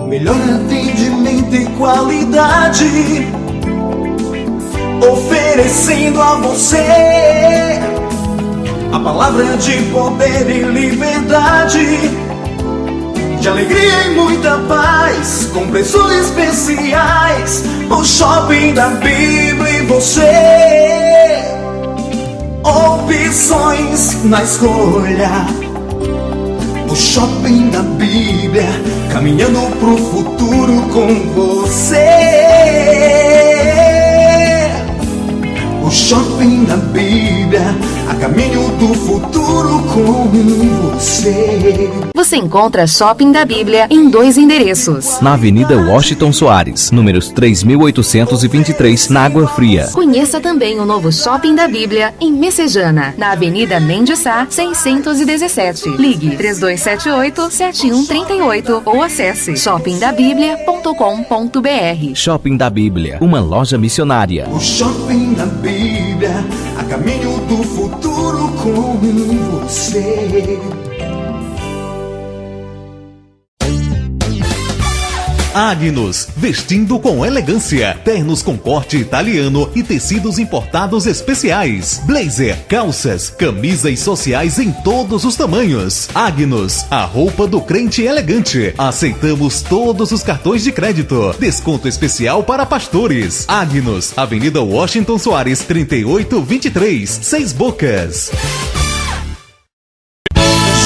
melhor atendimento e qualidade, oferecendo a você a palavra de poder e liberdade, de alegria e muita paz, com preços especiais. O Shopping da Bíblia e você, opções na escolha. O Shopping da Bíblia, caminhando pro futuro com você. O Shopping da Bíblia, a caminho do futuro com você. Você encontra Shopping da Bíblia em 2 endereços. Na Avenida Washington Soares, números 3.823, na Água Fria. Conheça também o novo Shopping da Bíblia em Messejana, na Avenida Mendes Sá, 617. Ligue 3278-7138 ou acesse shoppingdabiblia.com.br. Shopping da Bíblia, uma loja missionária. O Shopping da Bíblia, a caminho do futuro com você. Agnus, vestindo com elegância, ternos com corte italiano e tecidos importados especiais, blazer, calças, camisas sociais em todos os tamanhos. Agnus, a roupa do crente elegante. Aceitamos todos os cartões de crédito. Desconto especial para pastores. Agnus, Avenida Washington Soares, 3823, 6 Bocas.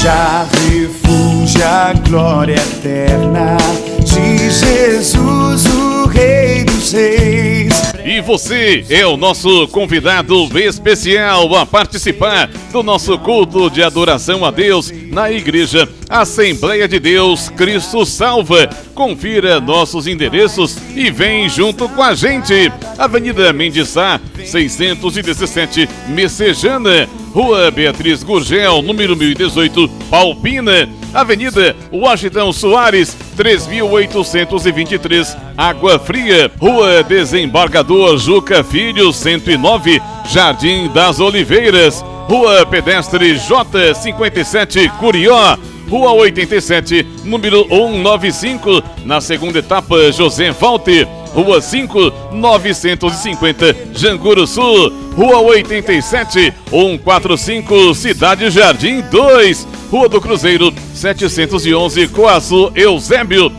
Já refúgio a glória eterna de Jesus, o Rei dos Reis. E você é o nosso convidado especial a participar do nosso culto de adoração a Deus na Igreja Assembleia de Deus Cristo Salva. Confira nossos endereços e vem junto com a gente. Avenida Mendes Sá, 617, Messejana. Rua Beatriz Gurgel, número 1018, Palpina. Avenida Washington Soares, 3823, Água Fria. Rua Desembargador Juca Filho, 109, Jardim das Oliveiras. Rua Pedestre J57, Curió. Rua 87, número 195, na segunda etapa, José Walter. Rua 5, 950, Janguru Sul. Rua 87, 145, Cidade Jardim 2. Rua do Cruzeiro, 711, Coaçu, Eusébio.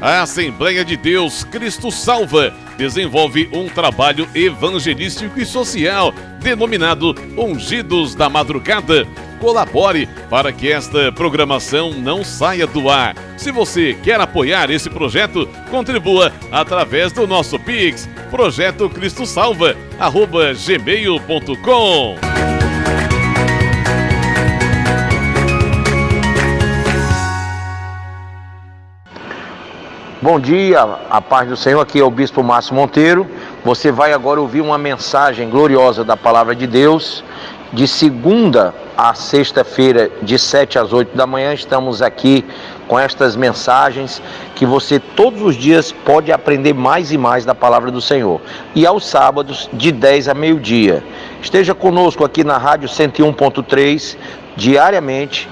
A Assembleia de Deus Cristo Salva desenvolve um trabalho evangelístico e social denominado Ungidos da Madrugada. Colabore para que esta programação não saia do ar. Se você quer apoiar esse projeto, contribua através do nosso Pix, projetocristosalva@gmail.com. Bom dia, a paz do Senhor, aqui é o Bispo Márcio Monteiro. Você vai agora ouvir uma mensagem gloriosa da Palavra de Deus. De segunda a sexta-feira, de 7 às 8 da manhã, estamos aqui com estas mensagens que você todos os dias pode aprender mais e mais da Palavra do Senhor. E aos sábados, de 10 a meio-dia. Esteja conosco aqui na Rádio 101.3, diariamente,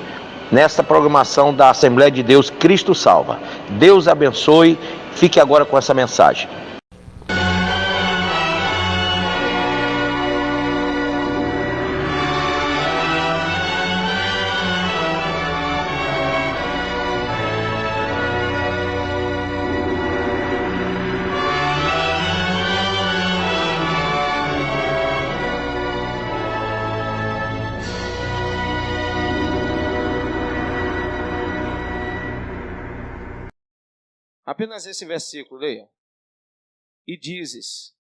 nesta programação da Assembleia de Deus Cristo Salva. Deus abençoe. Fique agora com essa mensagem. Apenas esse versículo, leia. E dizes,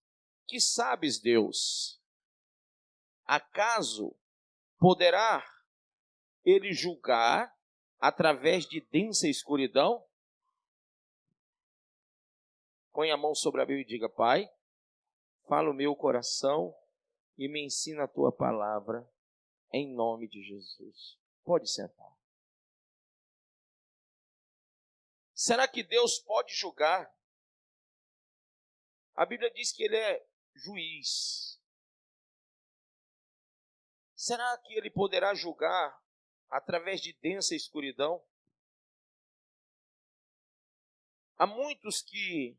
que sabes, Deus? Acaso poderá ele julgar através de densa escuridão? Põe a mão sobre a Bíblia e diga, Pai, fala o meu coração e me ensina a tua palavra, em nome de Jesus. Pode sentar. Será que Deus pode julgar? A Bíblia diz que Ele é juiz. Será que Ele poderá julgar através de densa escuridão. Há muitos que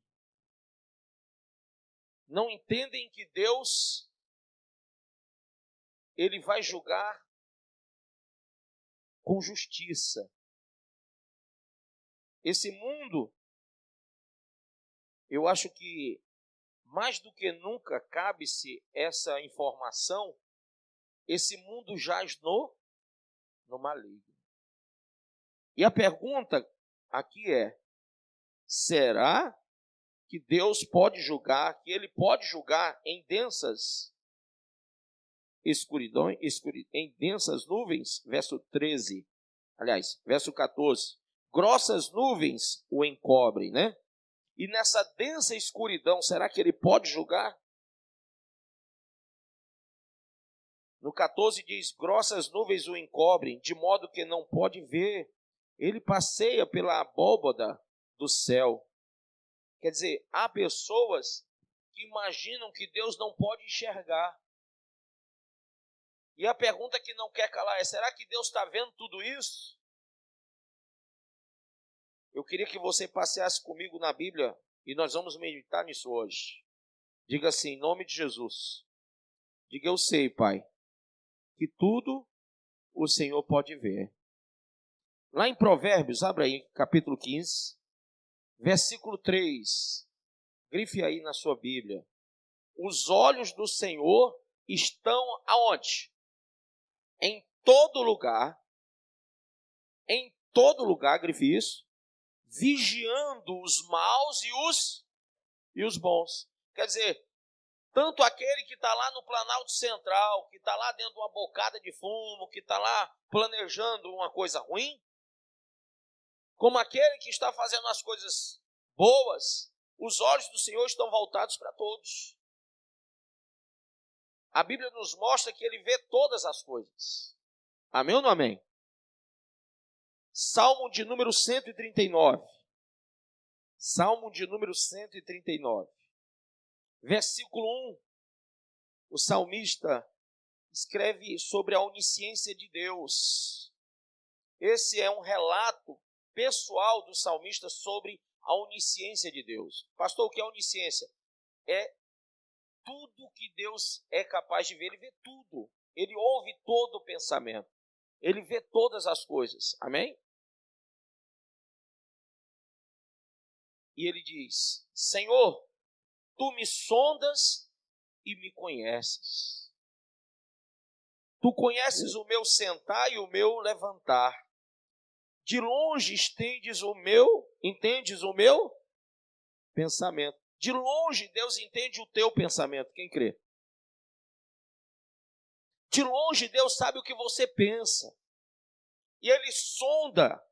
não entendem que Deus, Ele vai julgar com justiça. Esse mundo, eu acho que mais do que nunca cabe-se essa informação, esse mundo jaz no maligno. E a pergunta aqui é, será que Deus pode julgar, que Ele pode julgar em densas escuridões, em densas nuvens? Verso 13, aliás, verso 14. Grossas nuvens o encobrem, né? E nessa densa escuridão, será que Ele pode julgar? No 14 diz, grossas nuvens o encobrem, de modo que não pode ver. Ele passeia pela abóbada do céu. Quer dizer, há pessoas que imaginam que Deus não pode enxergar. E a pergunta que não quer calar é, será que Deus está vendo tudo isso? Eu queria que você passeasse comigo na Bíblia e nós vamos meditar nisso hoje. Diga assim, em nome de Jesus. Diga, eu sei, Pai, que tudo o Senhor pode ver. Lá em Provérbios, abra aí, capítulo 15, versículo 3. Grife aí na sua Bíblia. Os olhos do Senhor estão aonde? Em todo lugar, grife isso, vigiando os maus e os bons. Quer dizer, tanto aquele que está lá no Planalto Central, que está lá dentro de uma bocada de fumo, que está lá planejando uma coisa ruim, como aquele que está fazendo as coisas boas, os olhos do Senhor estão voltados para todos. A Bíblia nos mostra que Ele vê todas as coisas. Amém ou não amém? Salmo de número 139. Salmo de número 139. Versículo 1. O salmista escreve sobre a onisciência de Deus. Esse é um relato pessoal do salmista sobre a onisciência de Deus. Pastor, o que é onisciência? É tudo que Deus é capaz de ver. Ele vê tudo. Ele ouve todo o pensamento. Ele vê todas as coisas. Amém? E ele diz, Senhor, Tu me sondas e me conheces. Tu conheces o meu sentar e o meu levantar. De longe entendes o meu pensamento. De longe Deus entende o teu pensamento. Quem crê? De longe Deus sabe o que você pensa. E Ele sonda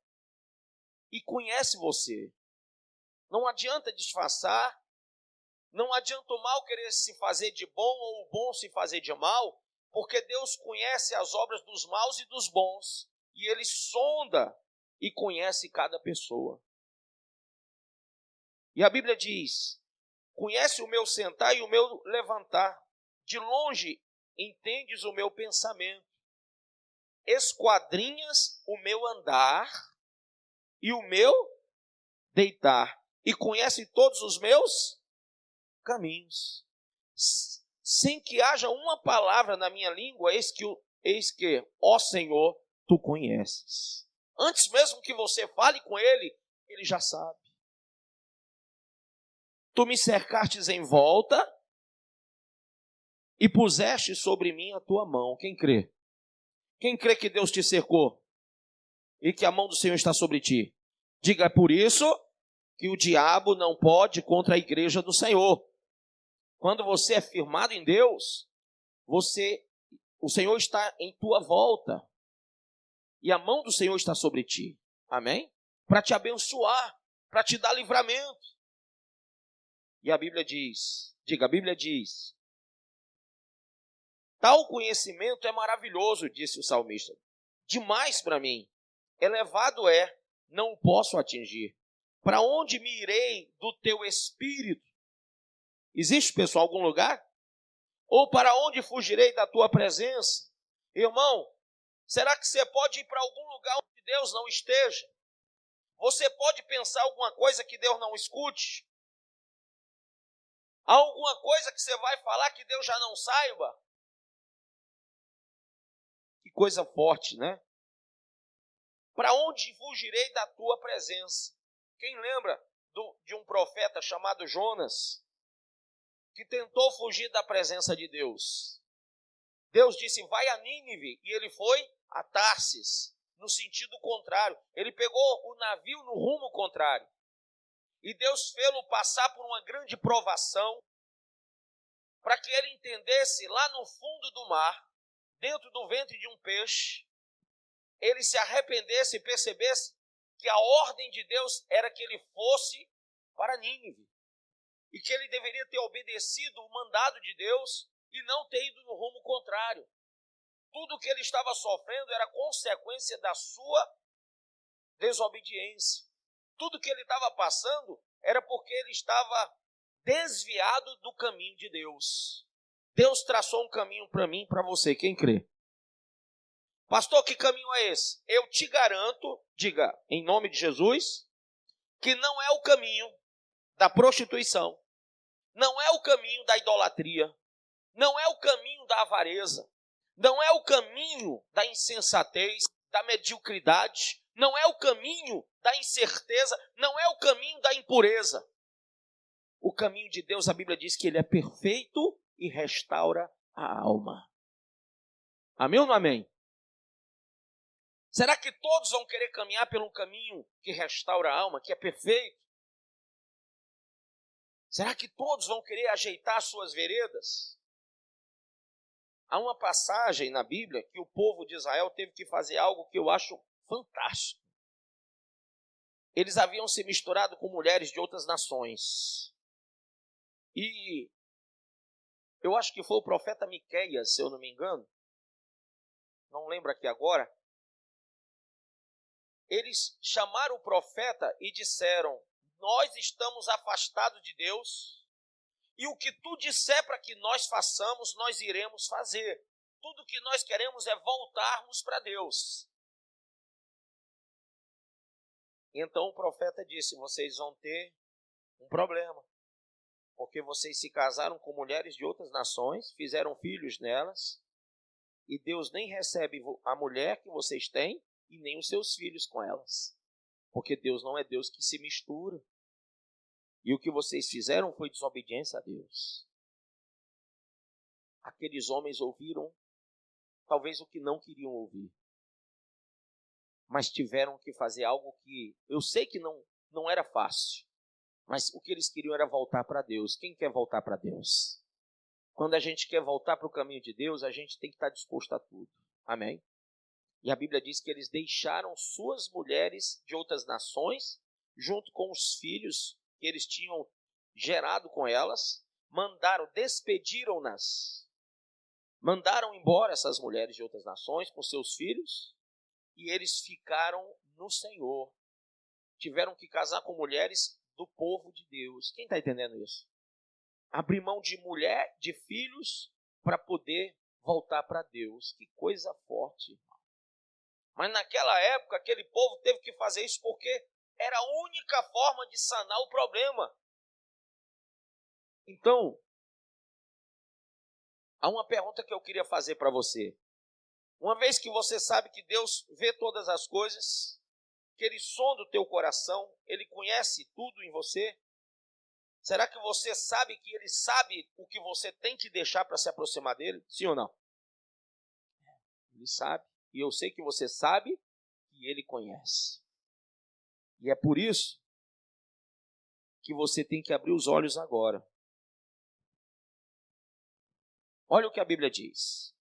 e conhece você. Não adianta disfarçar. Não adianta o mal querer se fazer de bom ou o bom se fazer de mal, porque Deus conhece as obras dos maus e dos bons. E Ele sonda e conhece cada pessoa. E a Bíblia diz, conhece o meu sentar e o meu levantar. De longe entendes o meu pensamento. Esquadrinhas o meu andar e o meu deitar. E conhece todos os meus caminhos. Sem que haja uma palavra na minha língua, eis que, ó Senhor, Tu conheces. Antes mesmo que você fale com Ele, Ele já sabe. Tu me cercastes em volta e puseste sobre mim a Tua mão. Quem crê? Quem crê que Deus te cercou e que a mão do Senhor está sobre ti? Diga, é por isso que o diabo não pode contra a igreja do Senhor. Quando você é firmado em Deus, o Senhor está em tua volta. E a mão do Senhor está sobre ti. Amém? Para te abençoar, para te dar livramento. E a Bíblia diz, a Bíblia diz, tal conhecimento é maravilhoso, disse o salmista. Demais para mim. Elevado é, não o posso atingir. Para onde me irei do teu espírito? Existe, pessoal, algum lugar? Ou para onde fugirei da tua presença? Irmão, Será que você pode ir para algum lugar onde Deus não esteja? Você pode pensar alguma coisa que Deus não escute? Há alguma coisa que você vai falar que Deus já não saiba? Que coisa forte, né? Para onde fugirei da tua presença? Quem lembra de um profeta chamado Jonas, que tentou fugir da presença de Deus? Deus disse, vai a Nínive, e ele foi a Tarsis, no sentido contrário. Ele pegou o navio no rumo contrário. E Deus fê-lo passar por uma grande provação, para que ele entendesse lá no fundo do mar, dentro do ventre de um peixe, ele se arrependesse e percebesse que a ordem de Deus era que ele fosse para Nínive. E que ele deveria ter obedecido o mandado de Deus e não ter ido no rumo contrário. Tudo que ele estava sofrendo era consequência da sua desobediência. Tudo que ele estava passando era porque ele estava desviado do caminho de Deus. Deus traçou um caminho para mim e para você, quem crê? Pastor, que caminho é esse? Eu te garanto, diga em nome de Jesus, que não é o caminho da prostituição, não é o caminho da idolatria, não é o caminho da avareza, não é o caminho da insensatez, da mediocridade, não é o caminho da incerteza, não é o caminho da impureza. O caminho de Deus, a Bíblia diz que ele é perfeito e restaura a alma. Amém ou não amém? Será que todos vão querer caminhar pelo caminho que restaura a alma, que é perfeito? Será que todos vão querer ajeitar suas veredas? Há uma passagem na Bíblia que o povo de Israel teve que fazer algo que eu acho fantástico. Eles haviam se misturado com mulheres de outras nações. E eu acho que foi o profeta Miqueias, se eu não me engano, não lembro aqui agora. Eles chamaram o profeta e disseram, nós estamos afastados de Deus, e o que tu disser para que nós façamos, nós iremos fazer. Tudo que nós queremos é voltarmos para Deus. Então o profeta disse, vocês vão ter um problema, porque vocês se casaram com mulheres de outras nações, fizeram filhos nelas, e Deus nem recebe a mulher que vocês têm, e nem os seus filhos com elas. Porque Deus não é Deus que se mistura. E o que vocês fizeram foi desobediência a Deus. Aqueles homens ouviram talvez o que não queriam ouvir. Mas tiveram que fazer algo que eu sei que não era fácil. Mas o que eles queriam era voltar para Deus. Quem quer voltar para Deus? Quando a gente quer voltar para o caminho de Deus, a gente tem que estar disposto a tudo. Amém? E a Bíblia diz que eles deixaram suas mulheres de outras nações, junto com os filhos que eles tinham gerado com elas, despediram-nas, mandaram embora essas mulheres de outras nações com seus filhos, e eles ficaram no Senhor. Tiveram que casar com mulheres do povo de Deus. Quem está entendendo isso? Abrir mão de mulher, de filhos, para poder voltar para Deus. Que coisa forte. Mas naquela época, aquele povo teve que fazer isso porque era a única forma de sanar o problema. Então, há uma pergunta que eu queria fazer para você. Uma vez que você sabe que Deus vê todas as coisas, que Ele sonda o teu coração, Ele conhece tudo em você, será que você sabe que Ele sabe o que você tem que deixar para se aproximar dEle? Sim ou não? Ele sabe. E eu sei que você sabe que Ele conhece. E é por isso que você tem que abrir os olhos agora. Olha o que a Bíblia diz.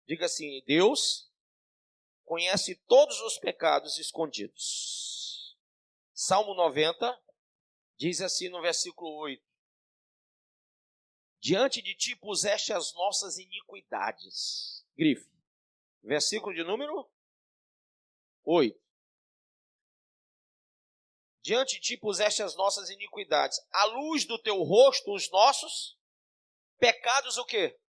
Diga assim, Deus conhece todos os pecados escondidos. Salmo 90 diz assim no versículo 8. Diante de ti puseste as nossas iniquidades. Grife. Versículo de número 8. Diante de ti puseste as nossas iniquidades. À luz do teu rosto, os nossos pecados o quê?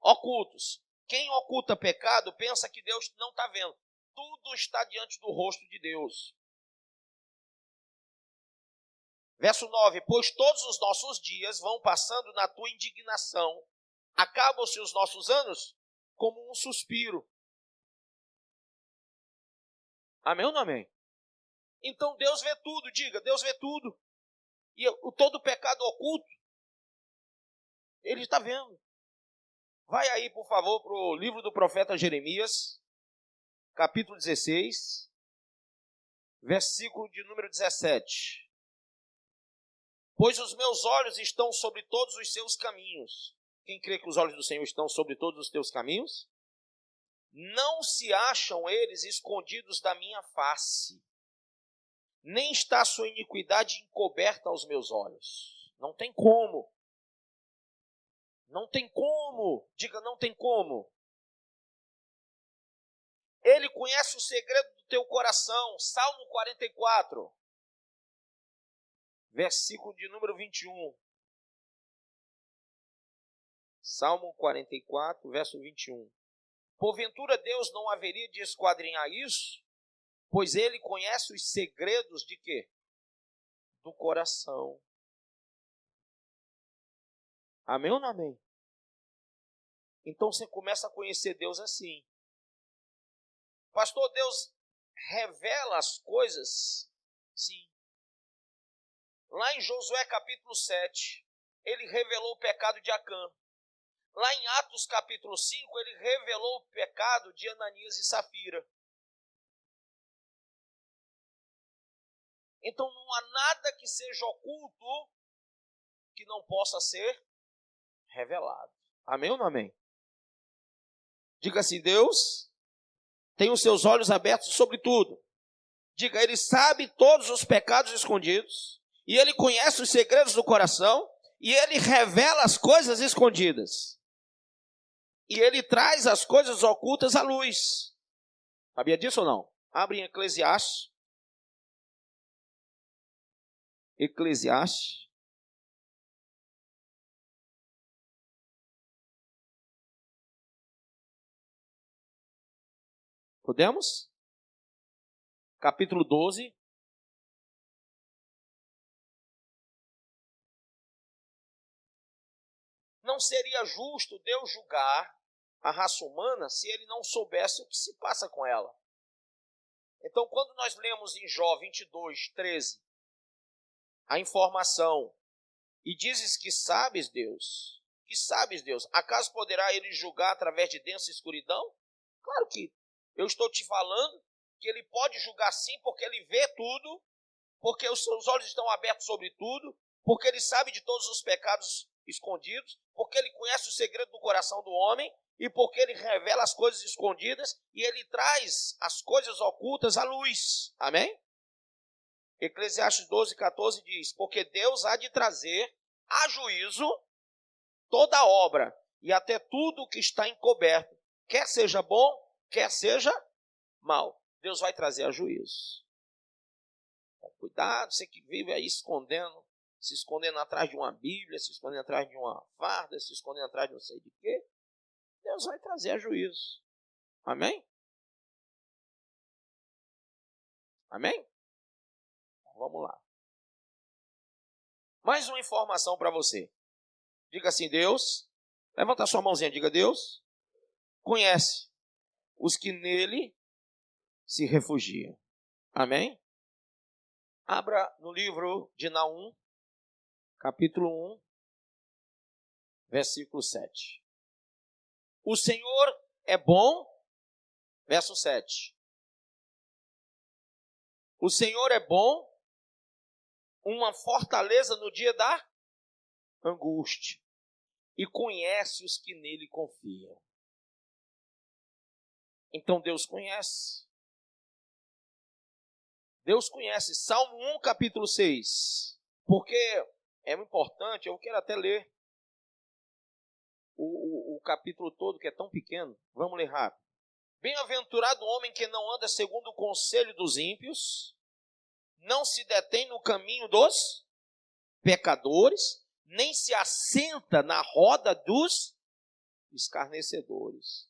Ocultos. Quem oculta pecado pensa que Deus não está vendo. Tudo está diante do rosto de Deus. Verso 9, pois todos os nossos dias vão passando na tua indignação. Acabam-se os nossos anos como um suspiro. Amém ou não amém? Então Deus vê tudo, diga, Deus vê tudo. E todo pecado oculto, Ele está vendo. Vai aí, por favor, para o livro do profeta Jeremias, capítulo 16, versículo de número 17. Pois os meus olhos estão sobre todos os seus caminhos. Quem crê que os olhos do Senhor estão sobre todos os teus caminhos? Não se acham eles escondidos da minha face, nem está a sua iniquidade encoberta aos meus olhos. Não tem como. Não tem como. Diga, não tem como. Ele conhece o segredo do teu coração. Salmo 44. Versículo de número 21. Salmo 44, verso 21. Porventura Deus não haveria de esquadrinhar isso? Pois Ele conhece os segredos de quê? Do coração. Amém ou não amém? Então você começa a conhecer Deus assim. Pastor, Deus revela as coisas? Sim. Lá em Josué capítulo 7, Ele revelou o pecado de Acã. Lá em Atos capítulo 5, Ele revelou o pecado de Ananias e Safira. Então não há nada que seja oculto que não possa ser revelado. Amém ou não amém? Diga assim, Deus tem os seus olhos abertos sobre tudo. Diga, Ele sabe todos os pecados escondidos. E Ele conhece os segredos do coração. E Ele revela as coisas escondidas. E Ele traz as coisas ocultas à luz. Sabia disso ou não? Abre em Eclesiastes. Eclesiastes. Podemos? Capítulo 12. Não seria justo Deus julgar a raça humana se Ele não soubesse o que se passa com ela. Então, quando nós lemos em Jó 22, 13, a informação, e dizes que sabes, Deus, acaso poderá Ele julgar através de densa escuridão? Claro que eu estou te falando que Ele pode julgar sim, porque Ele vê tudo, porque os seus olhos estão abertos sobre tudo, porque Ele sabe de todos os pecados escondidos, porque Ele conhece o segredo do coração do homem, e porque Ele revela as coisas escondidas, e Ele traz as coisas ocultas à luz. Amém? Eclesiastes 12, 14 diz, porque Deus há de trazer a juízo toda obra, e até tudo que está encoberto, quer seja bom, quer seja mal. Deus vai trazer a juízo. Cuidado, você que vive aí se escondendo atrás de uma Bíblia, se escondendo atrás de uma farda, se escondendo atrás de não sei de quê. Deus vai trazer a juízo. Amém? Amém? Então, vamos lá. Mais uma informação para você. Diga assim, Deus, levanta a sua mãozinha, diga, Deus conhece os que nele se refugiam. Amém? Abra no livro de Naum, capítulo 1, versículo 7. O Senhor é bom, verso 7. O Senhor é bom, uma fortaleza no dia da angústia, e conhece os que nele confiam. Então Deus conhece. Deus conhece. Salmo 1, capítulo 6. Porque é importante, eu quero até ler o capítulo todo, que é tão pequeno. Vamos ler rápido. Bem-aventurado o homem que não anda segundo o conselho dos ímpios, não se detém no caminho dos pecadores, nem se assenta na roda dos escarnecedores.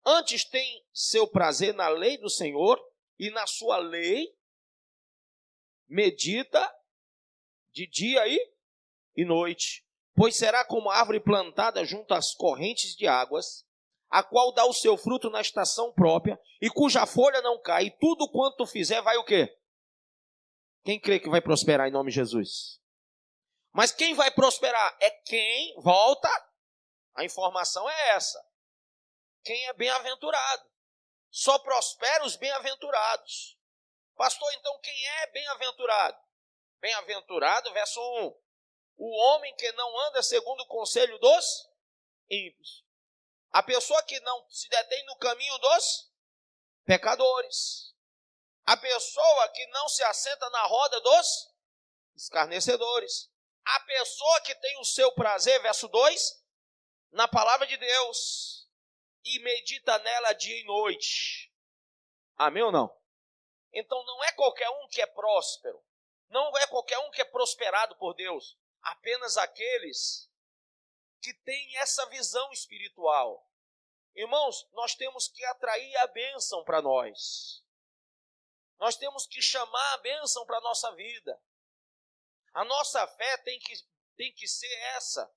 Antes tem seu prazer na lei do Senhor, e na sua lei medita de dia e noite. Pois será como árvore plantada junto às correntes de águas, a qual dá o seu fruto na estação própria, e cuja folha não cai, e tudo quanto fizer vai o quê? Quem crê que vai prosperar em nome de Jesus? Mas quem vai prosperar é quem, volta, a informação é essa, quem é bem-aventurado. Só prospera os bem-aventurados. Pastor, então quem é bem-aventurado? Bem-aventurado, verso 1. O homem que não anda segundo o conselho dos ímpios. A pessoa que não se detém no caminho dos pecadores. A pessoa que não se assenta na roda dos escarnecedores. A pessoa que tem o seu prazer, verso 2, na palavra de Deus. E medita nela dia e noite. Amém ou não? Então não é qualquer um que é próspero. Não é qualquer um que é prosperado por Deus. Apenas aqueles que têm essa visão espiritual. Irmãos, nós temos que atrair a bênção para nós. Nós temos que chamar a bênção para a nossa vida. A nossa fé tem que ser essa,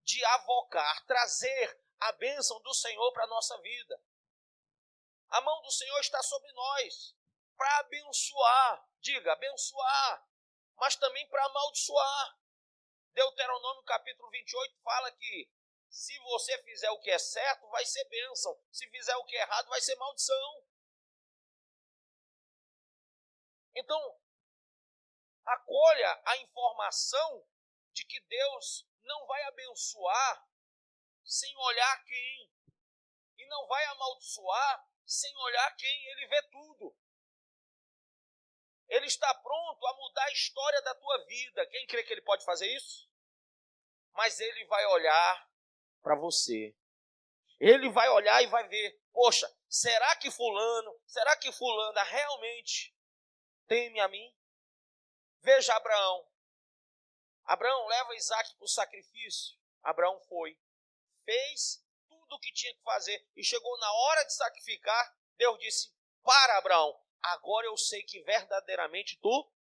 de avocar, trazer a bênção do Senhor para a nossa vida. A mão do Senhor está sobre nós para abençoar, diga, abençoar, mas também para amaldiçoar. Deuteronômio capítulo 28 fala que se você fizer o que é certo, vai ser bênção. Se fizer o que é errado, vai ser maldição. Então, acolha a informação de que Deus não vai abençoar sem olhar quem. E não vai amaldiçoar sem olhar quem. Ele vê tudo. Ele está pronto a mudar a história da tua vida. Quem crê que ele pode fazer isso? Mas ele vai olhar para você. Ele vai olhar e vai ver, poxa, será que fulana realmente teme a mim? Veja Abraão. Abraão leva Isaac para o sacrifício. Abraão foi, fez tudo o que tinha que fazer e chegou na hora de sacrificar. Deus disse, para Abraão, agora eu sei que verdadeiramente tu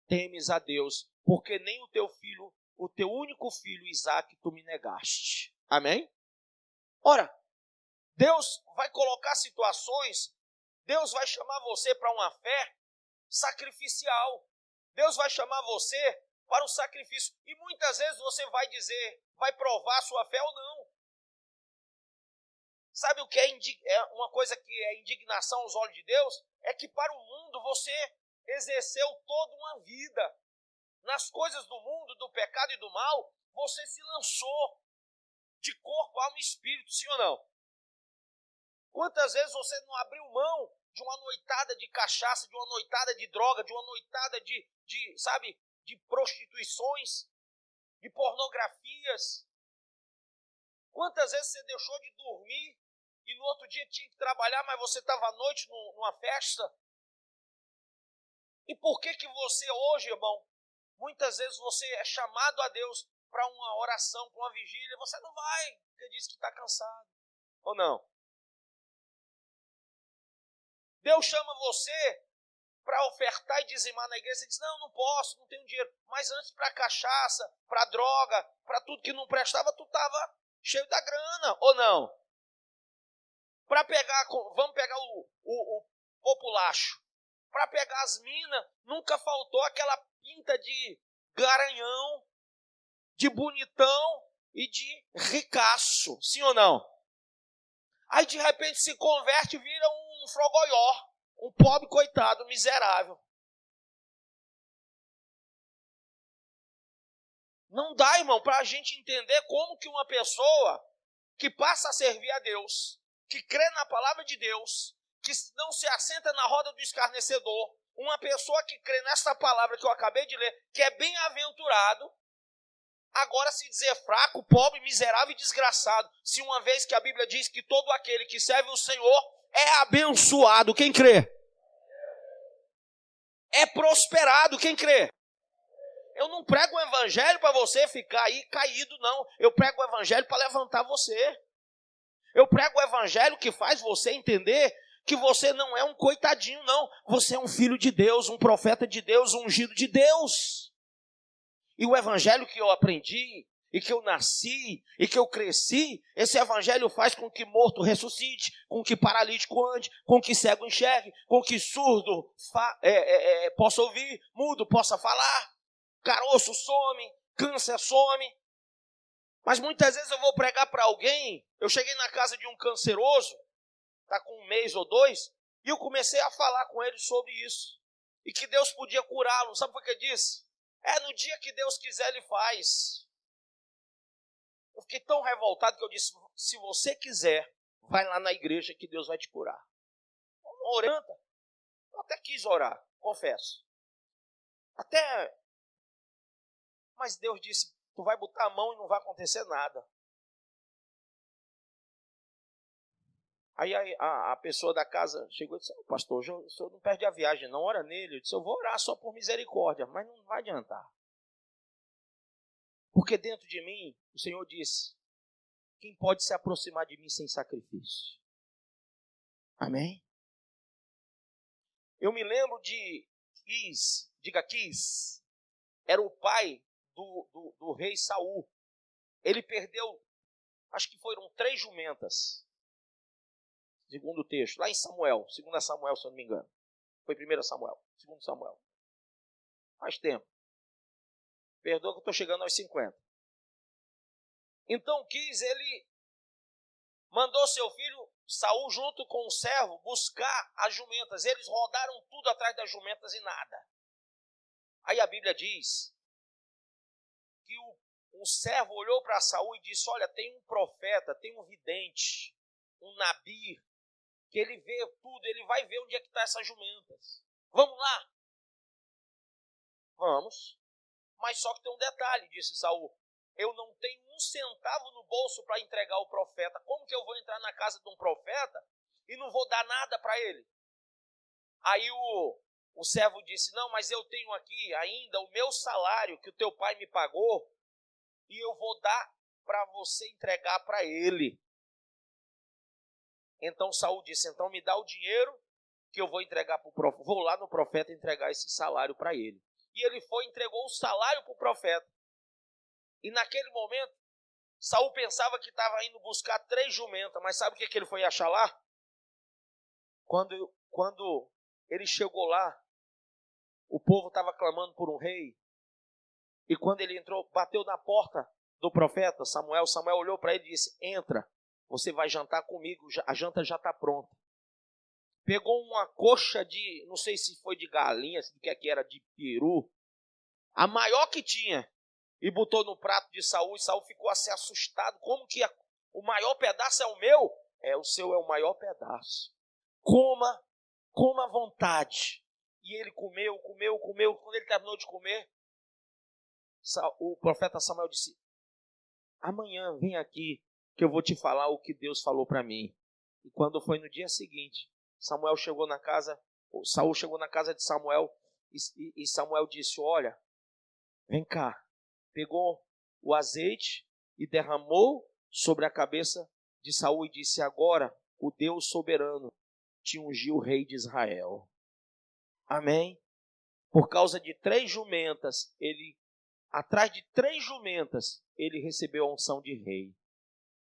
temes a Deus, porque nem o teu filho, o teu único filho Isaac, tu me negaste. Amém? Ora, Deus vai colocar situações, Deus vai chamar você para uma fé sacrificial. Deus vai chamar você para o sacrifício. E muitas vezes você vai dizer, vai provar a sua fé ou não. Sabe o que é uma coisa que é indignação aos olhos de Deus? É que para o mundo você exerceu toda uma vida. Nas coisas do mundo, do pecado e do mal, você se lançou de corpo, alma e espírito, sim ou não? Quantas vezes você não abriu mão de uma noitada de cachaça, de uma noitada de droga, de uma noitada de prostituições, de pornografias? Quantas vezes você deixou de dormir e no outro dia tinha que trabalhar, mas você estava à noite numa festa? E por que você hoje, irmão, muitas vezes você é chamado a Deus para uma oração, para uma vigília, você não vai, porque diz que está cansado. Ou não? Deus chama você para ofertar e dizimar na igreja. Você diz, não posso, não tenho dinheiro. Mas antes para cachaça, para droga, para tudo que não prestava, tu estava cheio da grana, ou não? Vamos pegar o populacho. Para pegar as minas, nunca faltou aquela pinta de garanhão, de bonitão e de ricaço, sim ou não? Aí de repente se converte e vira um frogoió, um pobre coitado, miserável. Não dá, irmão, para a gente entender como que uma pessoa que passa a servir a Deus, que crê na palavra de Deus, que não se assenta na roda do escarnecedor, uma pessoa que crê nessa palavra que eu acabei de ler, que é bem-aventurado, agora se dizer fraco, pobre, miserável e desgraçado, se uma vez que a Bíblia diz que todo aquele que serve o Senhor é abençoado, quem crê? É prosperado, quem crê? Eu não prego o evangelho para você ficar aí caído, não. Eu prego o evangelho para levantar você. Eu prego o evangelho que faz você entender que você não é um coitadinho, não. Você é um filho de Deus, um profeta de Deus, um ungido de Deus. E o evangelho que eu aprendi, e que eu nasci, e que eu cresci, esse evangelho faz com que morto ressuscite, com que paralítico ande, com que cego enxergue, com que surdo possa ouvir, mudo possa falar, caroço some, câncer some. Mas muitas vezes eu vou pregar para alguém, eu cheguei na casa de um canceroso, está com 1 mês ou 2, e eu comecei a falar com ele sobre isso. E que Deus podia curá-lo. Sabe por que eu disse? No dia que Deus quiser, Ele faz. Eu fiquei tão revoltado que eu disse, se você quiser, vai lá na igreja que Deus vai te curar. Orando. Eu até quis orar, confesso. Mas Deus disse, tu vai botar a mão e não vai acontecer nada. Aí a pessoa da casa chegou e disse, pastor, o senhor não perde a viagem, não, ora nele. Eu disse, eu vou orar só por misericórdia, mas não vai adiantar. Porque dentro de mim, o Senhor disse, quem pode se aproximar de mim sem sacrifício? Amém? Eu me lembro de Quis, diga Quis, era o pai do rei Saul. Ele perdeu, acho que foram 3 jumentas. Segundo o texto, lá em Samuel, 2 Samuel, se eu não me engano. Foi 1 Samuel, 2 Samuel. Faz tempo. Perdoa que eu estou chegando aos 50. Então Quis, ele mandou seu filho Saul junto com o servo buscar as jumentas. Eles rodaram tudo atrás das jumentas e nada. Aí a Bíblia diz que o servo olhou para Saul e disse, olha, tem um profeta, tem um vidente, um Nabi, que ele vê tudo, ele vai ver onde é que estão essas jumentas. Vamos lá? Vamos. Mas só que tem um detalhe, disse Saul. Eu não tenho 1 centavo no bolso para entregar ao profeta. Como que eu vou entrar na casa de um profeta e não vou dar nada para ele? Aí o servo disse, não, mas eu tenho aqui ainda o meu salário que o teu pai me pagou e eu vou dar para você entregar para ele. Então Saul disse, então me dá o dinheiro que eu vou entregar para o profeta. Vou lá no profeta entregar esse salário para ele. E ele foi e entregou o salário para o profeta. E naquele momento, Saul pensava que estava indo buscar 3 jumentas, mas sabe o que ele foi achar lá? Quando ele chegou lá, o povo estava clamando por um rei. E quando ele entrou, bateu na porta do profeta Samuel. Samuel olhou para ele e disse, entra, você vai jantar comigo, a janta já está pronta. Pegou uma coxa de, não sei se foi de galinha, se do que era, de peru, a maior que tinha, e botou no prato de Saul, e Saul ficou assim assustado, como que o maior pedaço é o meu? O seu é o maior pedaço. Coma à vontade. E ele comeu, quando ele terminou de comer, o profeta Samuel disse, amanhã vem aqui, que eu vou te falar o que Deus falou para mim. E quando foi no dia seguinte, Saul chegou na casa de Samuel e Samuel disse, olha, vem cá. Pegou o azeite e derramou sobre a cabeça de Saul e disse, agora o Deus soberano te ungiu rei de Israel. Amém? Por causa de 3 jumentas, atrás de 3 jumentas, ele recebeu a unção de rei.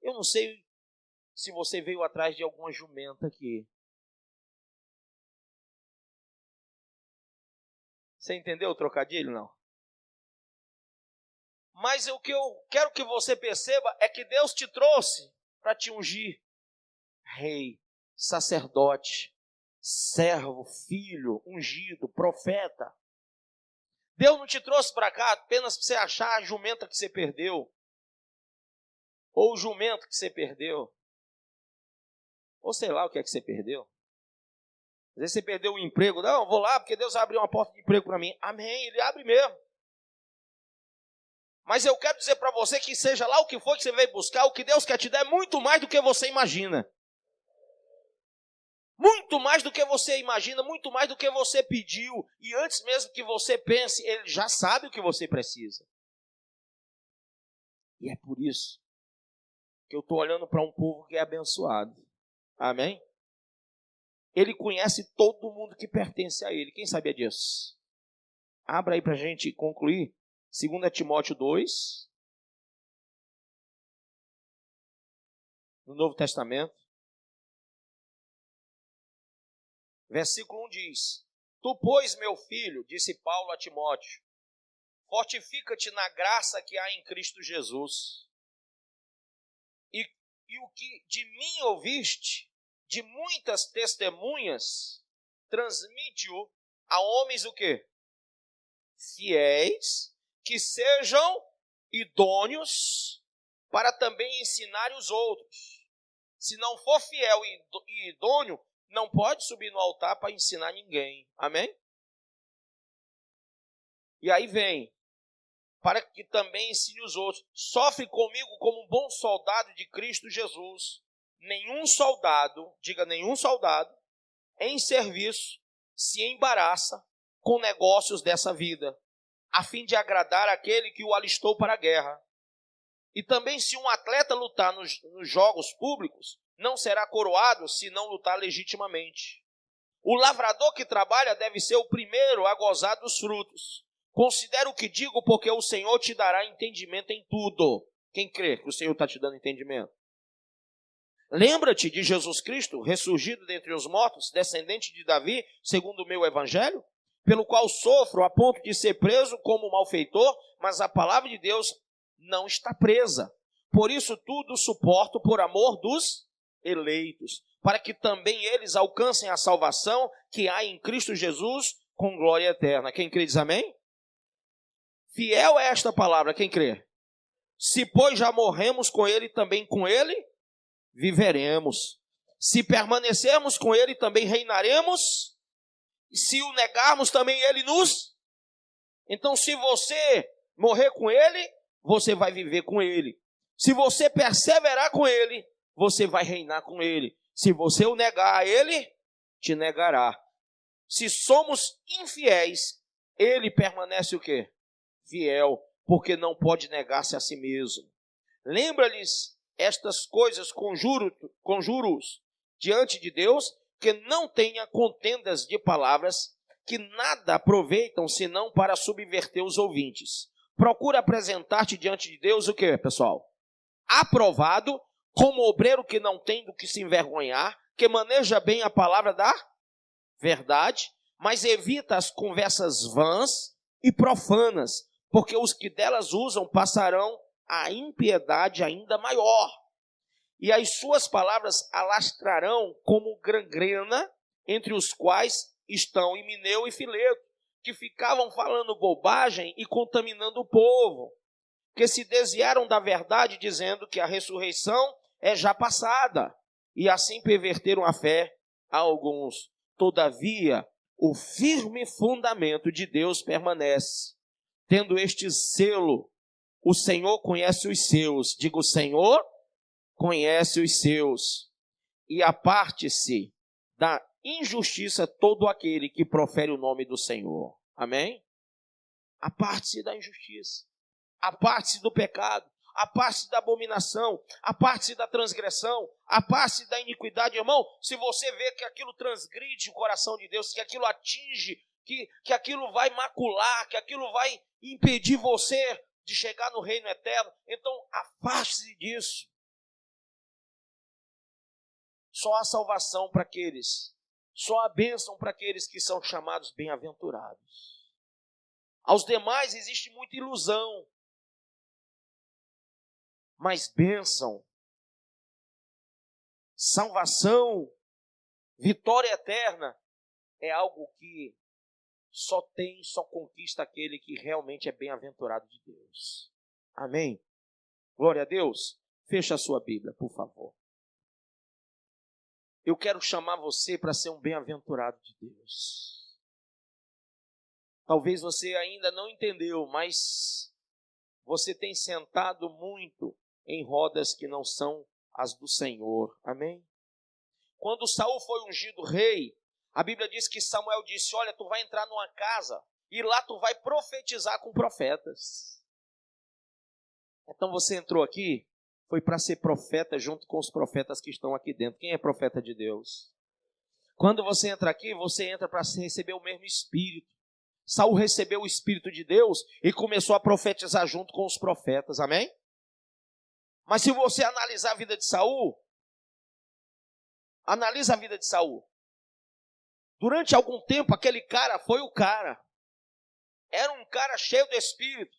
Eu não sei se você veio atrás de alguma jumenta aqui. Você entendeu o trocadilho, não? Mas o que eu quero que você perceba é que Deus te trouxe para te ungir rei, sacerdote, servo, filho, ungido, profeta. Deus não te trouxe para cá apenas para você achar a jumenta que você perdeu, ou o jumento que você perdeu, ou sei lá o que é que você perdeu. Às vezes você perdeu o emprego. Não, vou lá porque Deus abriu uma porta de emprego para mim. Amém, Ele abre mesmo. Mas eu quero dizer para você que seja lá o que for que você veio buscar, o que Deus quer te dar é muito mais do que você imagina. Muito mais do que você imagina, muito mais do que você pediu. E antes mesmo que você pense, Ele já sabe o que você precisa. E é por isso que eu estou olhando para um povo que é abençoado. Amém? Ele conhece todo mundo que pertence a ele. Quem sabia disso? Abra aí para a gente concluir. 2 Timóteo 2. No Novo Testamento. Versículo 1 diz: Tu, pois, meu filho, disse Paulo a Timóteo, fortifica-te na graça que há em Cristo Jesus. E o que de mim ouviste, de muitas testemunhas, transmite-o a homens o quê? Fiéis, que sejam idôneos para também ensinar os outros. Se não for fiel e idôneo, não pode subir no altar para ensinar ninguém. Amém? E aí vem, para que também ensine os outros. Sofre comigo como um bom soldado de Cristo Jesus. Nenhum soldado, diga nenhum soldado, em serviço se embaraça com negócios dessa vida, a fim de agradar aquele que o alistou para a guerra. E também se um atleta lutar nos jogos públicos, não será coroado se não lutar legitimamente. O lavrador que trabalha deve ser o primeiro a gozar dos frutos. Considera o que digo, porque o Senhor te dará entendimento em tudo. Quem crê que o Senhor está te dando entendimento? Lembra-te de Jesus Cristo, ressurgido dentre os mortos, descendente de Davi, segundo o meu evangelho, pelo qual sofro a ponto de ser preso como malfeitor, mas a palavra de Deus não está presa. Por isso tudo suporto por amor dos eleitos, para que também eles alcancem a salvação que há em Cristo Jesus com glória eterna. Quem crê diz amém? Fiel é esta palavra, quem crê? Se, pois, já morremos com ele, também com ele viveremos. Se permanecermos com ele, também reinaremos. Se o negarmos, também ele nos... Então, se você morrer com ele, você vai viver com ele. Se você perseverar com ele, você vai reinar com ele. Se você o negar a ele, te negará. Se somos infiéis, ele permanece o quê? Fiel, porque não pode negar-se a si mesmo. Lembra-lhes estas coisas, conjuro-os diante de Deus, que não tenha contendas de palavras, que nada aproveitam senão para subverter os ouvintes. Procura apresentar-te diante de Deus o que, pessoal? Aprovado, como obreiro que não tem do que se envergonhar, que maneja bem a palavra da verdade, mas evita as conversas vãs e profanas, porque os que delas usam passarão a impiedade ainda maior. E as suas palavras alastrarão como gangrena, entre os quais estão Himeneu e Fileto, que ficavam falando bobagem e contaminando o povo, que se desviaram da verdade, dizendo que a ressurreição é já passada, e assim perverteram a fé a alguns. Todavia, o firme fundamento de Deus permanece. Tendo este selo, o Senhor conhece os seus. Digo, o Senhor conhece os seus. E aparte-se da injustiça todo aquele que profere o nome do Senhor. Amém? Aparte-se da injustiça. Aparte-se do pecado. Aparte-se da abominação. Aparte-se da transgressão. Aparte-se da iniquidade. Irmão, se você vê que aquilo transgride o coração de Deus, que aquilo atinge, que aquilo vai macular, que aquilo vai impedir você de chegar no reino eterno, então afaste-se disso. Só há salvação para aqueles, só há bênção para aqueles que são chamados bem-aventurados. Aos demais existe muita ilusão, mas bênção, salvação, vitória eterna é algo que só conquista aquele que realmente é bem-aventurado de Deus. Amém? Glória a Deus. Feche a sua Bíblia, por favor. Eu quero chamar você para ser um bem-aventurado de Deus. Talvez você ainda não entendeu, mas você tem sentado muito em rodas que não são as do Senhor. Amém? Quando Saul foi ungido rei, a Bíblia diz que Samuel disse, olha, tu vai entrar numa casa e lá tu vai profetizar com profetas. Então você entrou aqui foi para ser profeta junto com os profetas que estão aqui dentro. Quem é profeta de Deus? Quando você entra aqui, você entra para receber o mesmo Espírito. Saul recebeu o Espírito de Deus e começou a profetizar junto com os profetas, amém? Mas se você analisar a vida de Saul, analisa a vida de Saul. Durante algum tempo, aquele cara foi o cara. Era um cara cheio do Espírito.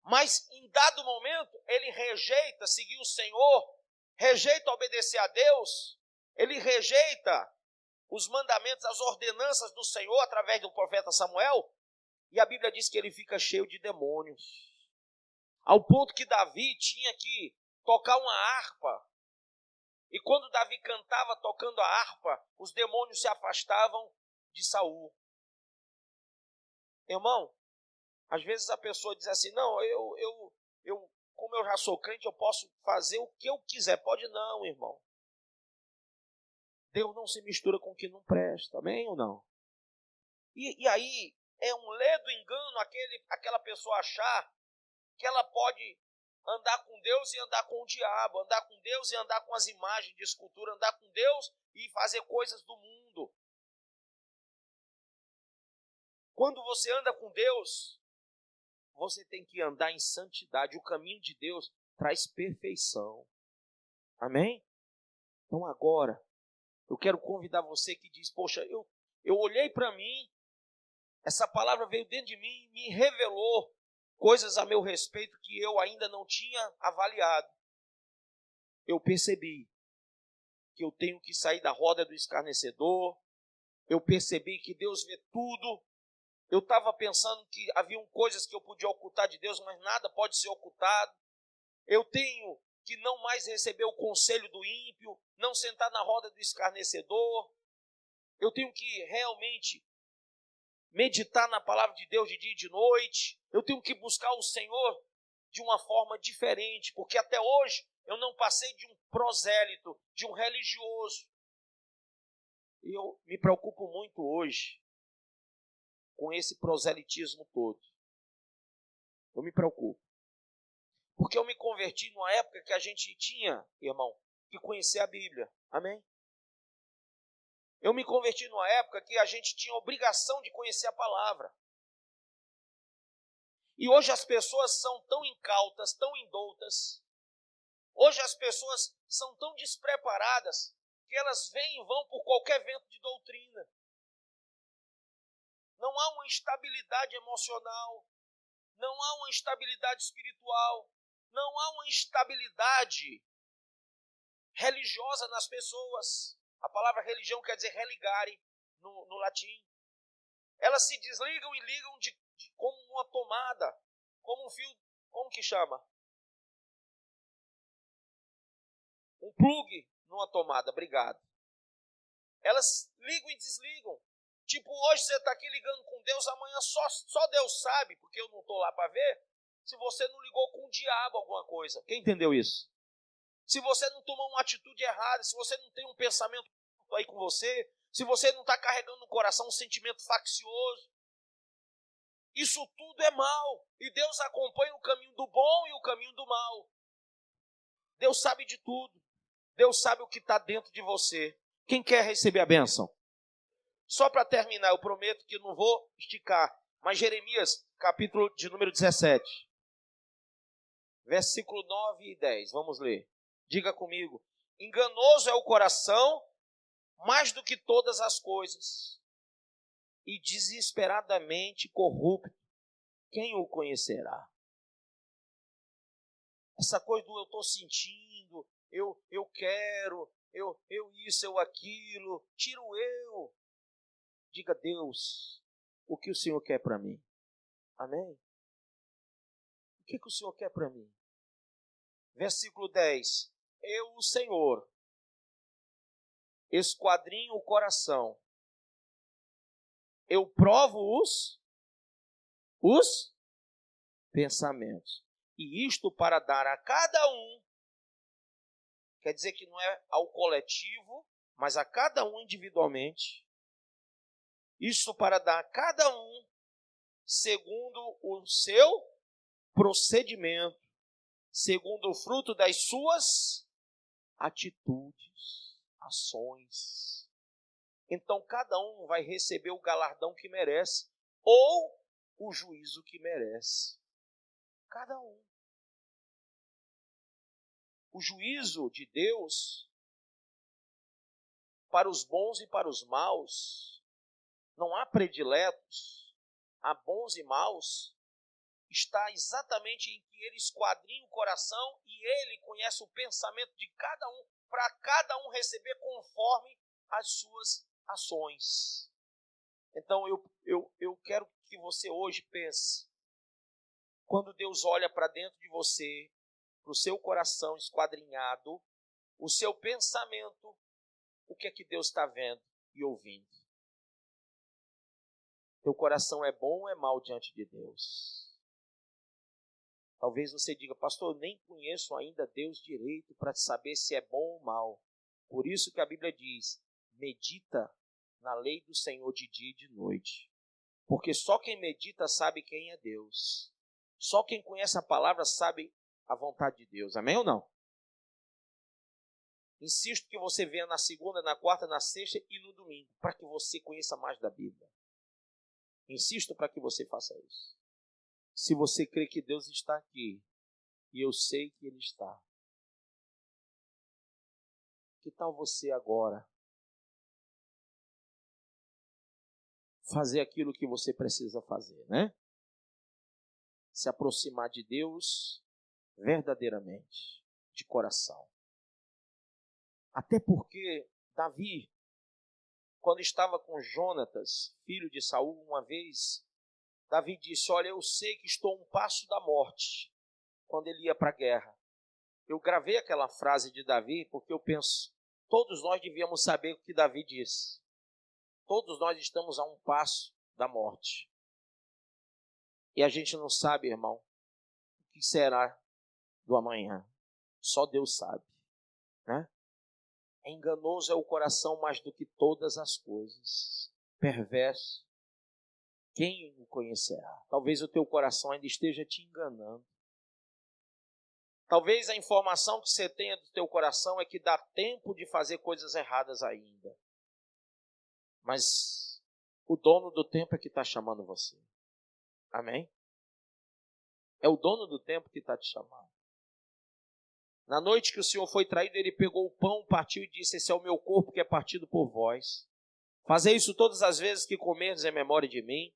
Mas em dado momento, ele rejeita seguir o Senhor, rejeita obedecer a Deus, ele rejeita os mandamentos, as ordenanças do Senhor através do profeta Samuel, e a Bíblia diz que ele fica cheio de demônios. Ao ponto que Davi tinha que tocar uma harpa. E quando Davi cantava tocando a harpa, os demônios se afastavam de Saul. Irmão, às vezes a pessoa diz assim, não, como eu já sou crente, eu posso fazer o que eu quiser. Pode não, irmão. Deus não se mistura com o que não presta, amém ou não? E aí é um ledo engano aquela pessoa achar que ela pode andar com Deus e andar com o diabo, andar com Deus e andar com as imagens de escultura, andar com Deus e fazer coisas do mundo. Quando você anda com Deus, você tem que andar em santidade. O caminho de Deus traz perfeição. Amém? Então agora, eu quero convidar você que diz, poxa, eu olhei para mim, essa palavra veio dentro de mim, me revelou coisas a meu respeito que eu ainda não tinha avaliado. Eu percebi que eu tenho que sair da roda do escarnecedor. Eu percebi que Deus vê tudo. Eu estava pensando que haviam coisas que eu podia ocultar de Deus, mas nada pode ser ocultado. Eu tenho que não mais receber o conselho do ímpio, não sentar na roda do escarnecedor. Eu tenho que realmente meditar na palavra de Deus de dia e de noite. Eu tenho que buscar o Senhor de uma forma diferente, porque até hoje eu não passei de um prosélito, de um religioso. E eu me preocupo muito hoje com esse proselitismo todo. Eu me preocupo. Porque eu me converti numa época que a gente tinha, irmão, que conhecer a Bíblia. Amém? Eu me converti numa época que a gente tinha obrigação de conhecer a palavra. E hoje as pessoas são tão incautas, tão indoutas. Hoje as pessoas são tão despreparadas que elas vêm e vão por qualquer vento de doutrina. Não há uma estabilidade emocional, não há uma estabilidade espiritual, não há uma estabilidade religiosa nas pessoas. A palavra religião quer dizer religare no latim. Elas se desligam e ligam de como uma tomada, como um fio, como que chama? Um plug numa tomada, obrigado. Elas ligam e desligam. Tipo, hoje você está aqui ligando com Deus, amanhã só Deus sabe, porque eu não estou lá para ver, se você não ligou com o diabo alguma coisa. Quem entendeu isso? Se você não tomou uma atitude errada, se você não tem um pensamento aí com você, se você não está carregando no coração um sentimento faccioso, isso tudo é mal. E Deus acompanha o caminho do bom e o caminho do mal. Deus sabe de tudo. Deus sabe o que está dentro de você. Quem quer receber a bênção? Só para terminar, eu prometo que não vou esticar, mas Jeremias, capítulo de número 17, versículo 9 e 10, vamos ler. Diga comigo: enganoso é o coração mais do que todas as coisas, e desesperadamente corrupto, quem o conhecerá? Essa coisa do eu estou sentindo, eu quero, eu isso, eu aquilo, tira o eu. Diga, Deus, o que o Senhor quer para mim? Amém? O que o Senhor quer para mim? Versículo 10. Eu, o Senhor, esquadrinho o coração. Eu provo os pensamentos. E isto para dar a cada um, quer dizer que não é ao coletivo, mas a cada um individualmente. Isso para dar a cada um segundo o seu procedimento, segundo o fruto das suas atitudes, ações. Então cada um vai receber o galardão que merece, ou o juízo que merece. Cada um. O juízo de Deus para os bons e para os maus, não há prediletos, há bons e maus, está exatamente em que ele esquadrinha o coração e ele conhece o pensamento de cada um, para cada um receber conforme as suas ações. Então eu quero que você hoje pense, quando Deus olha para dentro de você, para o seu coração esquadrinhado, o seu pensamento, o que é que Deus está vendo e ouvindo? Teu coração é bom ou é mau diante de Deus? Talvez você diga, pastor, eu nem conheço ainda Deus direito para saber se é bom ou mal. Por isso que a Bíblia diz, medita na lei do Senhor de dia e de noite. Porque só quem medita sabe quem é Deus. Só quem conhece a palavra sabe a vontade de Deus. Amém ou não? Insisto que você venha na segunda, na quarta, na sexta e no domingo, para que você conheça mais da Bíblia. Insisto para que você faça isso. Se você crê que Deus está aqui, e eu sei que Ele está, que tal você agora fazer aquilo que você precisa fazer, né? Se aproximar de Deus verdadeiramente, de coração. Até porque Davi, quando estava com Jonatas, filho de Saul, uma vez, Davi disse, olha, eu sei que estou a um passo da morte, quando ele ia para a guerra. Eu gravei aquela frase de Davi, porque eu penso, todos nós devíamos saber o que Davi disse. Todos nós estamos a um passo da morte. E a gente não sabe, irmão, o que será do amanhã. Só Deus sabe, né? Enganoso é o coração mais do que todas as coisas. Perverso. Quem o conhecerá? Talvez o teu coração ainda esteja te enganando. Talvez a informação que você tenha do teu coração é que dá tempo de fazer coisas erradas ainda. Mas o dono do tempo é que está chamando você. Amém? É o dono do tempo que está te chamando. Na noite que o Senhor foi traído, ele pegou o pão, partiu e disse, esse é o meu corpo que é partido por vós. Fazei isso todas as vezes que comerdes em memória de mim.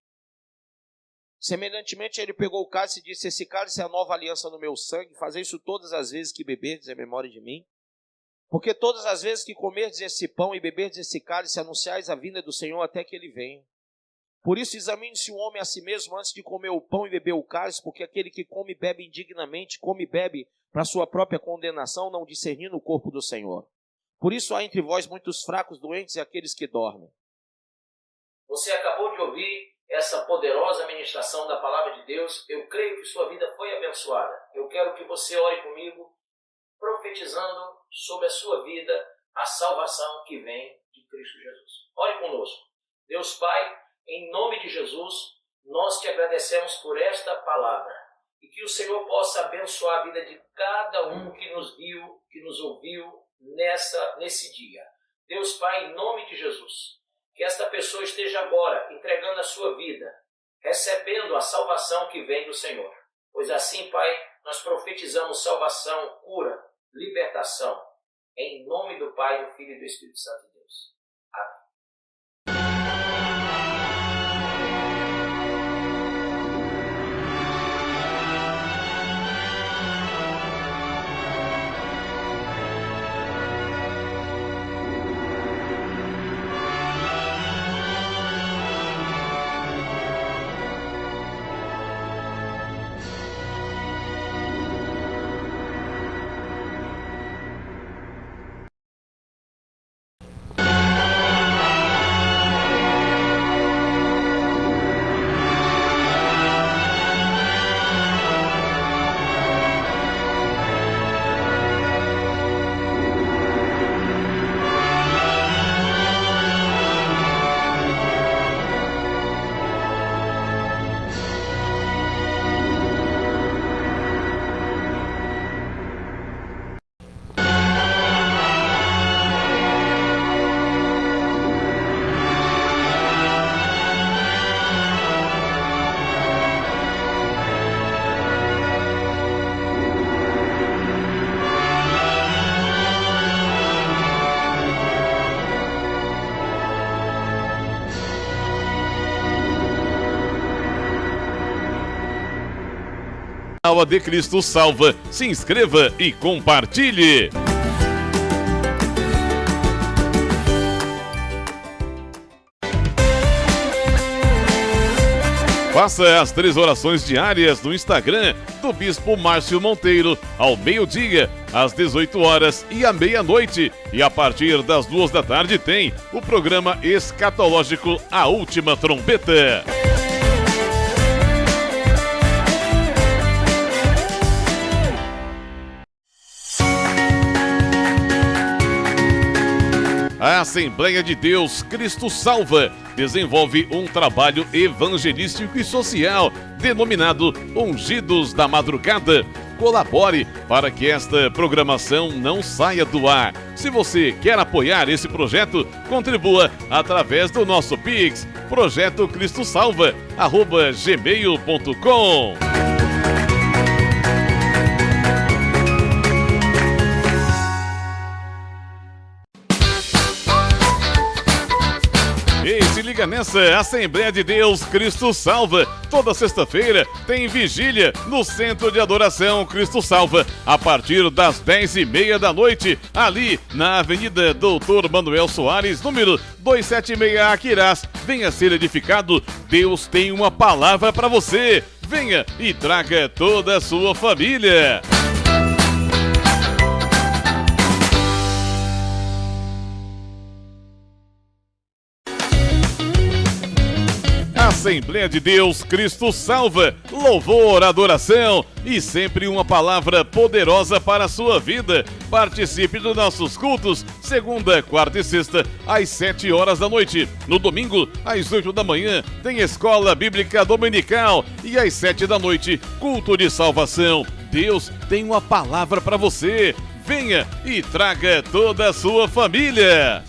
Semelhantemente, ele pegou o cálice e disse, esse cálice é a nova aliança no meu sangue. Fazei isso todas as vezes que beberdes em memória de mim. Porque todas as vezes que comerdes esse pão e beberdes esse cálice, anunciais a vinda do Senhor até que ele venha. Por isso examine-se o homem a si mesmo antes de comer o pão e beber o cálice, porque aquele que come e bebe indignamente, come e bebe para sua própria condenação, não discernindo o corpo do Senhor. Por isso há entre vós muitos fracos, doentes e aqueles que dormem. Você acabou de ouvir essa poderosa ministração da palavra de Deus. Eu creio que sua vida foi abençoada. Eu quero que você ore comigo, profetizando sobre a sua vida a salvação que vem de Cristo Jesus. Ore conosco. Deus Pai, em nome de Jesus, nós te agradecemos por esta palavra e que o Senhor possa abençoar a vida de cada um que nos viu, que nos ouviu nesse dia. Deus Pai, em nome de Jesus, que esta pessoa esteja agora entregando a sua vida, recebendo a salvação que vem do Senhor. Pois assim, Pai, nós profetizamos salvação, cura, libertação, em nome do Pai, do Filho e do Espírito Santo de Deus. Amém. canal de Cristo Salva. Se inscreva e compartilhe. Faça as 3 orações diárias no Instagram do Bispo Márcio Monteiro, ao meio-dia, às 18 horas e à meia-noite. E a partir das 2 da tarde tem o programa escatológico A Última Trombeta. A Assembleia de Deus Cristo Salva desenvolve um trabalho evangelístico e social denominado Ungidos da Madrugada. Colabore para que esta programação não saia do ar. Se você quer apoiar esse projeto, contribua através do nosso Pix, projetocristosalva@gmail.com. E se liga nessa, Assembleia de Deus Cristo Salva. Toda sexta-feira tem vigília no Centro de Adoração Cristo Salva, a partir das 10h30 da noite, ali na Avenida Doutor Manuel Soares, número 276, Aquirás. Venha ser edificado, Deus tem uma palavra para você. Venha e traga toda a sua família. Assembleia de Deus Cristo Salva, louvor, adoração e sempre uma palavra poderosa para a sua vida. Participe dos nossos cultos, segunda, quarta e sexta, às 7 horas da noite. No domingo, às 8 da manhã, tem Escola Bíblica Dominical e às 7 da noite, culto de salvação. Deus tem uma palavra para você. Venha e traga toda a sua família.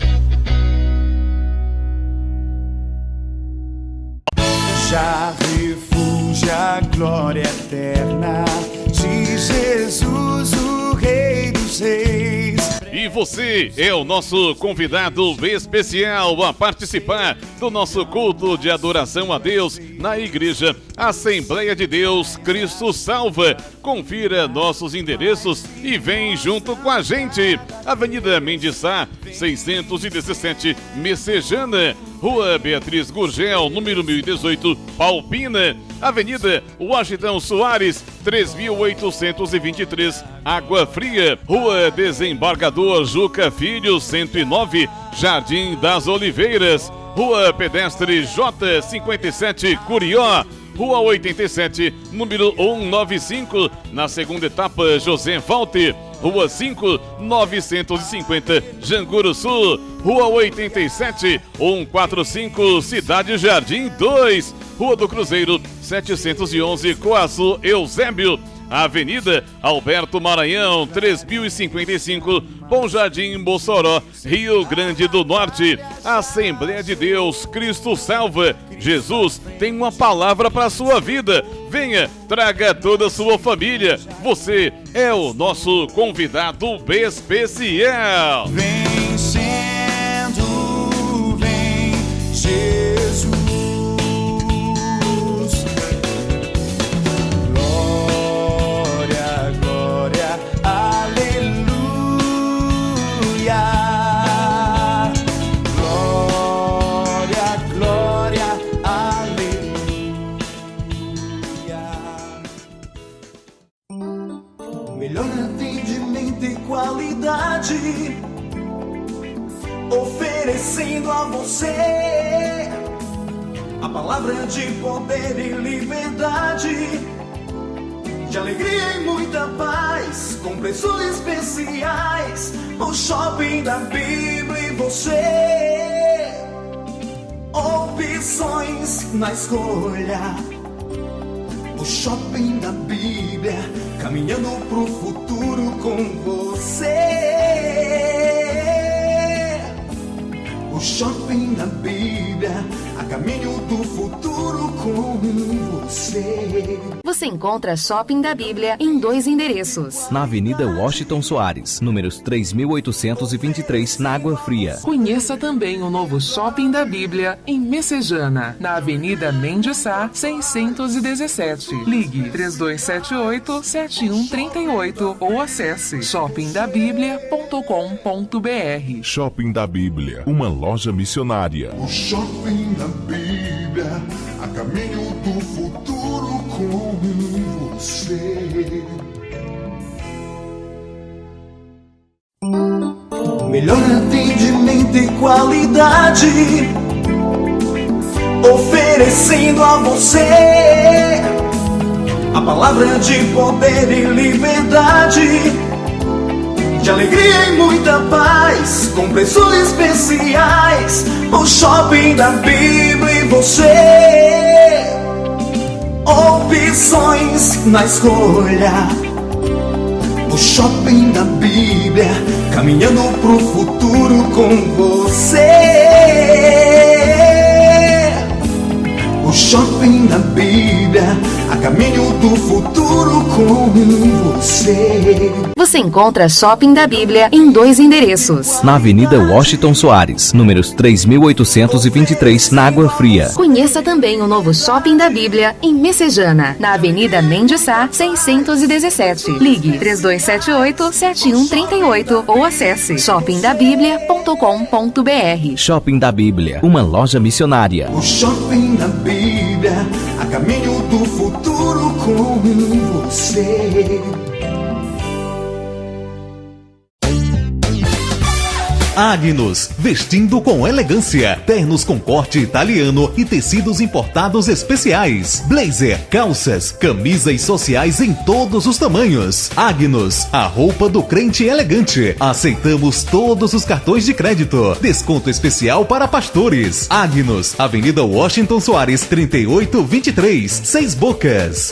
Já refúgio a glória eterna de Jesus, o Rei dos Reis. E você é o nosso convidado especial a participar do nosso culto de adoração a Deus na Igreja Assembleia de Deus Cristo Salva. Confira nossos endereços e vem junto com a gente. Avenida Mendes Sá, 617, Messejana. Rua Beatriz Gurgel, número 1018, Palpina. Avenida Washington Soares, 3823, Água Fria. Rua Desembargador Juca Filho, 109, Jardim das Oliveiras. Rua Pedestre J57, Curió. Rua 87, número 195, na segunda etapa, José Walter. Rua 5, 950, Janguru Sul. Rua 87, 145, Cidade Jardim 2. Rua do Cruzeiro, 711, Coaçu, Eusébio. Avenida Alberto Maranhão, 3055, Bom Jardim, Mossoró, Rio Grande do Norte. Assembleia de Deus Cristo Salva. Jesus tem uma palavra para a sua vida. Venha, traga toda a sua família. Você é o nosso convidado especial. Vem sendo, vem Jesus. Glória, glória, aleluia. Glória, glória, aleluia. Melhor atendimento e qualidade, oferecendo a você a palavra de poder e liberdade, de alegria e muita paz, com preços especiais. O Shopping da Bíblia e você, opções na escolha. O Shopping da Bíblia, caminhando pro futuro com você. O Shopping da Bíblia, a caminho do futuro com você. Você encontra Shopping da Bíblia em 2 endereços. Na Avenida Washington Soares, números 3823, na Água Fria. Conheça também o novo Shopping da Bíblia em Messejana, na Avenida Mendes Sá, 617. Ligue 3278-7138 ou acesse shoppingdabiblia.com.br. Shopping da Bíblia, uma loja missionária. O Shopping da Bíblia, a caminho do futuro com você. Melhor atendimento e qualidade, oferecendo a você a palavra de poder e liberdade, de alegria e muita paz, com preços especiais. O Shopping da Bíblia e você, opções na escolha. O Shopping da Bíblia, caminhando pro futuro com você. O Shopping da Bíblia, a caminho do futuro com você. Você encontra Shopping da Bíblia em 2 endereços. Na Avenida Washington Soares, números 3823, na Água Fria. Conheça também o novo Shopping da Bíblia em Messejana, na Avenida Mendes Sá, 617. Ligue 3278-7138 ou acesse shoppingdabiblia.com.br. Shopping da Bíblia, uma loja missionária. O Shopping da Bíblia, a caminho do futuro com você. Agnus, vestindo com elegância, ternos com corte italiano e tecidos importados especiais, blazer, calças, camisas sociais em todos os tamanhos. Agnus, a roupa do crente elegante. Aceitamos todos os cartões de crédito. Desconto especial para pastores. Agnus, Avenida Washington Soares, 3823, 6 Bocas.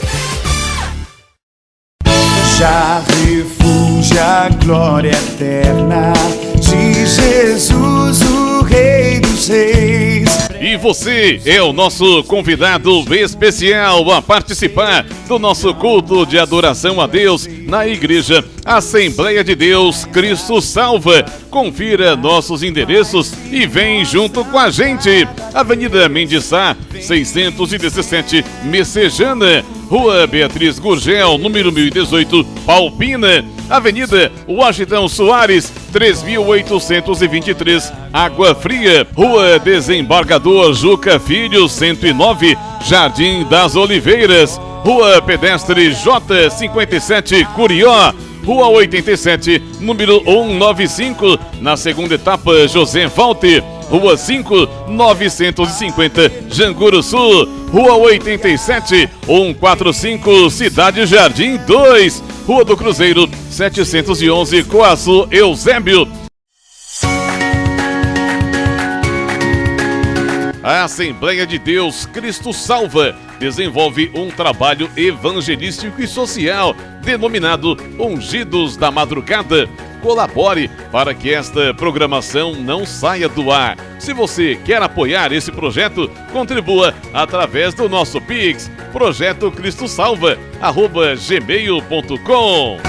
Já refúgio a glória eterna de Jesus, o Rei dos Reis. E você é o nosso convidado especial a participar do nosso culto de adoração a Deus na Igreja Assembleia de Deus Cristo Salva. Confira nossos endereços e vem junto com a gente. Avenida Mendes Sá, 617, Messejana. Rua Beatriz Gurgel, número 1018, Palpina. Avenida Washington Soares, 3823, Água Fria. Rua Desembargador Juca Filho, 109, Jardim das Oliveiras. Rua Pedestre J57, Curió. Rua 87, número 195, na segunda etapa, José Walter. Rua 5, 950, Janguru Sul. Rua 87, 145, Cidade Jardim 2. Rua do Cruzeiro, 711, Coaçu, Eusébio. A Assembleia de Deus Cristo Salva desenvolve um trabalho evangelístico e social denominado Ungidos da Madrugada. Colabore para que esta programação não saia do ar. Se você quer apoiar esse projeto, contribua através do nosso Pix, projetocristosalva@gmail.com.